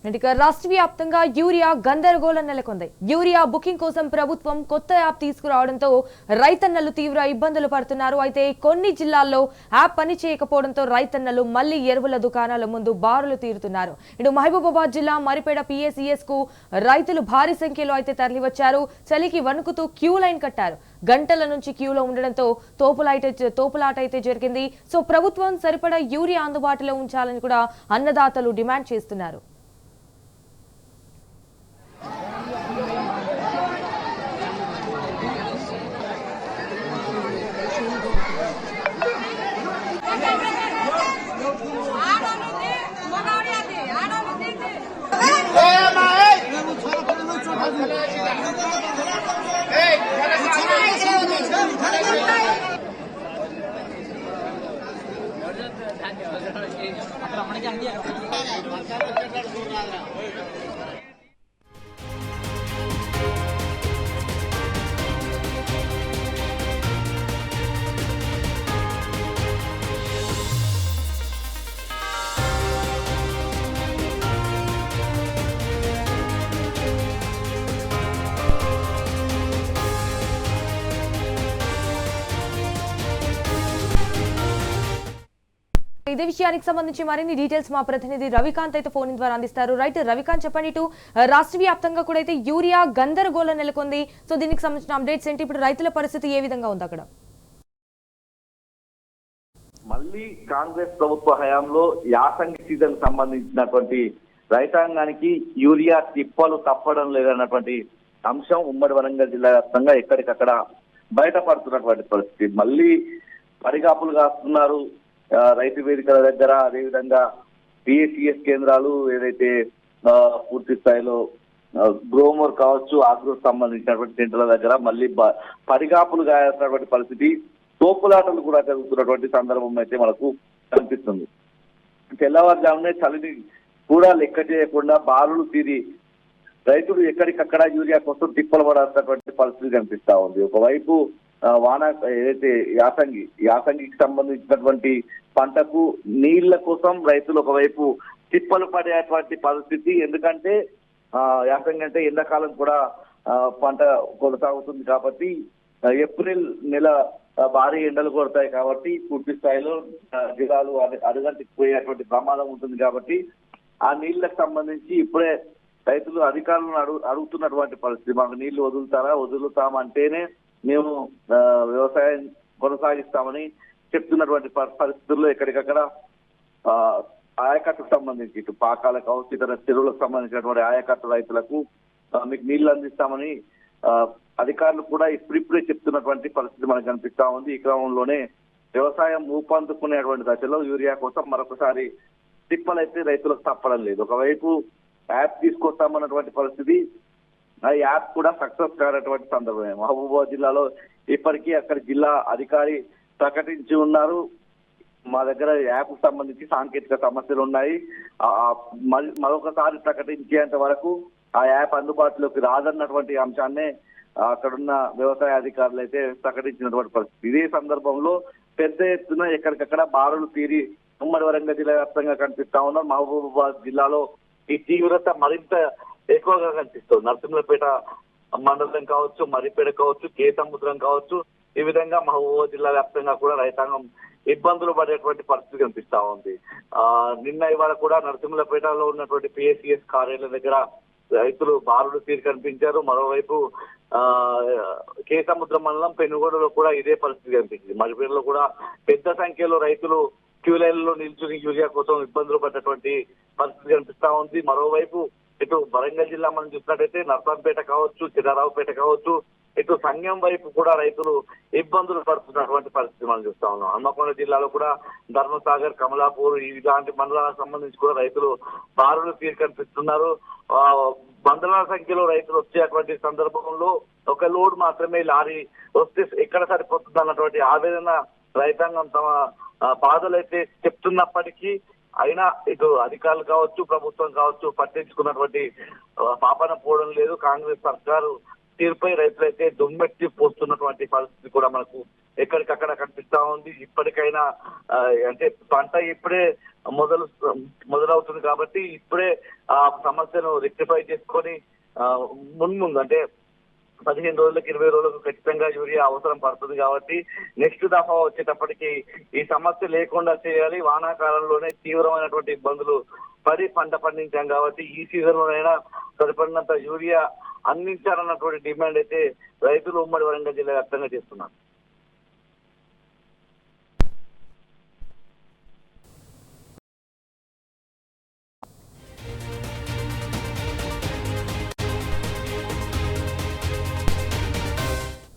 రాష్ట్ర వ్యాప్తంగా యూరియా గందరగోళం నెలకొంది. యూరియా బుకింగ్ కోసం ప్రభుత్వం కొత్త యాప్ తీసుకురావడంతో రైతన్నలు తీవ్ర ఇబ్బందులు పడుతున్నారు. అయితే కొన్ని జిల్లాల్లో యాప్ పని చేయకపోవడంతో రైతన్నలు మళ్లీ ఎరువుల దుకాణాల ముందు బారులు తీరుతున్నారు. ఇటు మహబూబాబాద్ జిల్లా మరిపేడ పిఎస్ఈఎస్ కు రైతులు భారీ సంఖ్యలో అయితే తరలివచ్చారు. చలికి వణుకుతూ క్యూ లైన్ కట్టారు. గంటల నుంచి క్యూలో ఉండడంతో తోపులాట అయితే జరిగింది. సో ప్రభుత్వం సరిపడా యూరియా అందుబాటులో ఉంచాలని కూడా అన్నదాతలు డిమాండ్ చేస్తున్నారు. ఇదే విషయానికి సంబంధించి మరిన్ని డీటెయిల్స్ మా ప్రతినిధి రవికాంత్ అయితే ఫోన్ ద్వారా అందిస్తారు. రైట్ రవికాంత్, చెప్పండి. ఇటు రాష్ట్ర వ్యాప్తంగా కూడా అయితే యూరియా గందరగోళం నెలకొంది. సో దీనికి సంబంధించిన అప్డేట్స్ ఏంటి? ఇప్పుడు రైతుల పరిస్థితి ఏ విధంగా ఉంది అక్కడ? మళ్ళీ కాంగ్రెస్ ప్రభుత్వ హయాంలో యాసంగి సీజన్ సంబంధించినటువంటి రైతాంగానికి యూరియా తిప్పలు తప్పడం లేదన్నటువంటి అంశం ఉమ్మడి వరంగల్ జిల్లా వ్యాప్తంగా ఎక్కడికక్కడ బయటపడుతున్నటువంటి పరిస్థితి. మళ్ళీ పరిగాపులు కాస్తున్నారు రైతు వేదికల దగ్గర, అదేవిధంగా పిఎస్ఈఎస్ కేంద్రాలు ఏదైతే పూర్తి స్థాయిలో గ్రోమోర్ కావచ్చు, ఆగ్రో సంబంధించినటువంటి సెంటర్ల దగ్గర మళ్ళీ పరిగాపులు గాయాల్సినటువంటి పరిస్థితి, తోపులాటలు కూడా జరుగుతున్నటువంటి సందర్భం అయితే మనకు కనిపిస్తుంది. తెల్లవారుజామునే చలిని కూడా లెక్క చేయకుండా బారులు తీరి రైతులు ఎక్కడికక్కడ యూరియా కోసం తిప్పలు పడాల్సినటువంటి పరిస్థితి కనిపిస్తా ఉంది. ఒకవైపు వాన ఏదైతే యాసంగికి సంబంధించినటువంటి పంటకు నీళ్ల కోసం రైతులు ఒకవైపు తిప్పలు పడేటువంటి పరిస్థితి. ఎందుకంటే యాసంగి అంటే ఎండాకాలం కూడా పంట కొనసాగుతుంది కాబట్టి ఏప్రిల్ నెల భారీ ఎండలు కొడతాయి కాబట్టి పూర్తి స్థాయిలో జిల్లాలు అడుగంటికి పోయేటువంటి ప్రమాదం ఉంటుంది కాబట్టి ఆ నీళ్లకు సంబంధించి ఇప్పుడే రైతులు అధికారులను అడుగుతున్నటువంటి పరిస్థితి. మాకు నీళ్లు వదులుతామంటేనే మేము వ్యవసాయం కొనసాగిస్తామని చెప్తున్నటువంటి పరిస్థితుల్లో ఎక్కడికక్కడ ఆయకట్టుకు సంబంధించి ఇటు పాకాల కావచ్చు, ఇతర చెరువులకు సంబంధించినటువంటి ఆయకట్టు రైతులకు మీకు నీళ్లు అందిస్తామని అధికారులు కూడా ఇప్పుడిప్పుడే చెప్తున్నటువంటి పరిస్థితి మనకు కనిపిస్తా ఉంది. ఈ క్రమంలోనే వ్యవసాయం ఊపందుకునేటువంటి దశలో యూరియా కోసం మరొకసారి తిప్పలైతే రైతులకు తప్పడం లేదు. ఒకవైపు యాప్ తీసుకొస్తామన్నటువంటి పరిస్థితి, ఆ యాప్ కూడా సక్సెస్ కానటువంటి సందర్భమే. మహబూబాబాద్ జిల్లాలో ఇప్పటికీ అక్కడ జిల్లా అధికారి ప్రకటించి ఉన్నారు, మా దగ్గర యాప్ సంబంధించి సాంకేతిక సమస్యలు ఉన్నాయి, మరొకసారి ప్రకటించేంత వరకు ఆ యాప్ అందుబాటులోకి రాదన్నటువంటి అంశాన్నే అక్కడున్న వ్యవసాయ అధికారులు అయితే ప్రకటించినటువంటి పరిస్థితి. ఇదే సందర్భంలో పెద్ద ఎత్తున ఎక్కడికక్కడ బారులు తీరి ఉమ్మడి వరంగల్ జిల్లా వ్యాప్తంగా కనిపిస్తా ఉన్నారు. మహబూబాబాద్ జిల్లాలో ఈ తీవ్రత మరింత ఎక్కువగా కనిపిస్తుంది. నరసింహపేట మండలం కావచ్చు, మరిపేట కావచ్చు, కే సముద్రం కావచ్చు, ఈ విధంగా మహబూబాబాద్ జిల్లా వ్యాప్తంగా కూడా రైతాంగం ఇబ్బందులు పడేటువంటి పరిస్థితి కనిపిస్తా ఉంది. నిన్న ఇవాళ కూడా నరసింహపేటలో ఉన్నటువంటి పిఎస్ఈఎస్ కార్యాలయం దగ్గర రైతులు బారులు తీరి కనిపించారు. మరోవైపు కే సముద్రం మండలం పెనుగోడలో కూడా ఇదే పరిస్థితి కనిపించింది. మరిపేటలో కూడా పెద్ద సంఖ్యలో రైతులు క్యూ లైన్లో నిల్చుని యూరియా కోసం ఇబ్బందులు పడ్డటువంటి పరిస్థితి కనిపిస్తా ఉంది. మరోవైపు ఇటు వరంగల్ జిల్లా మనం చూసినట్టయితే నర్సంపేట కావచ్చు, చిన్నారావుపేట కావచ్చు, ఇటు సంఘం వైపు కూడా రైతులు ఇబ్బందులు పడుతున్నటువంటి పరిస్థితి మనం చూస్తా ఉన్నాం. హన్మకొండ జిల్లాలో కూడా ధర్మసాగర్, కమలాపూర్ ఇలాంటి మండలాలకు సంబంధించి కూడా రైతులు బారులు తీరి కనిపిస్తున్నారు. వందల సంఖ్యలో రైతులు వచ్చేటువంటి సందర్భంలో ఒక లోడ్ మాత్రమే లారీ వస్తే ఎక్కడ సరిపోతుంది అన్నటువంటి ఆవేదన రైతాంగం తమ బాధలు అయితే చెప్తున్నప్పటికీ అయినా ఇటు అధికారులు కావచ్చు, ప్రభుత్వం కావచ్చు పట్టించుకున్నటువంటి పాపన పోవడం లేదు. కాంగ్రెస్ సర్కారు తీరుపై రైతులైతే దుమ్మెత్తి పోస్తున్నటువంటి పరిస్థితి కూడా మనకు ఎక్కడికక్కడ కనిపిస్తా ఉంది. ఇప్పటికైనా అంటే పంట ఇప్పుడే మొదలవుతుంది కాబట్టి ఇప్పుడే ఆ సమస్యను రెక్టిఫై చేసుకొని ముందు అంటే 15 రోజులకు 20 రోజులకు ఖచ్చితంగా యూరియా అవసరం పడుతుంది కాబట్టి నెక్స్ట్ దఫా వచ్చేటప్పటికి ఈ సమస్య లేకుండా చేయాలి. వానాకాలంలోనే తీవ్రమైనటువంటి ఇబ్బందులు పడి పంట పండించాం కాబట్టి ఈ సీజన్ లోనైనా సరిపడినంత యూరియా అందించాలన్నటువంటి డిమాండ్ అయితే రైతులు ఉమ్మడి వరంగల్ జిల్లా వ్యాప్తంగా చేస్తున్నారు.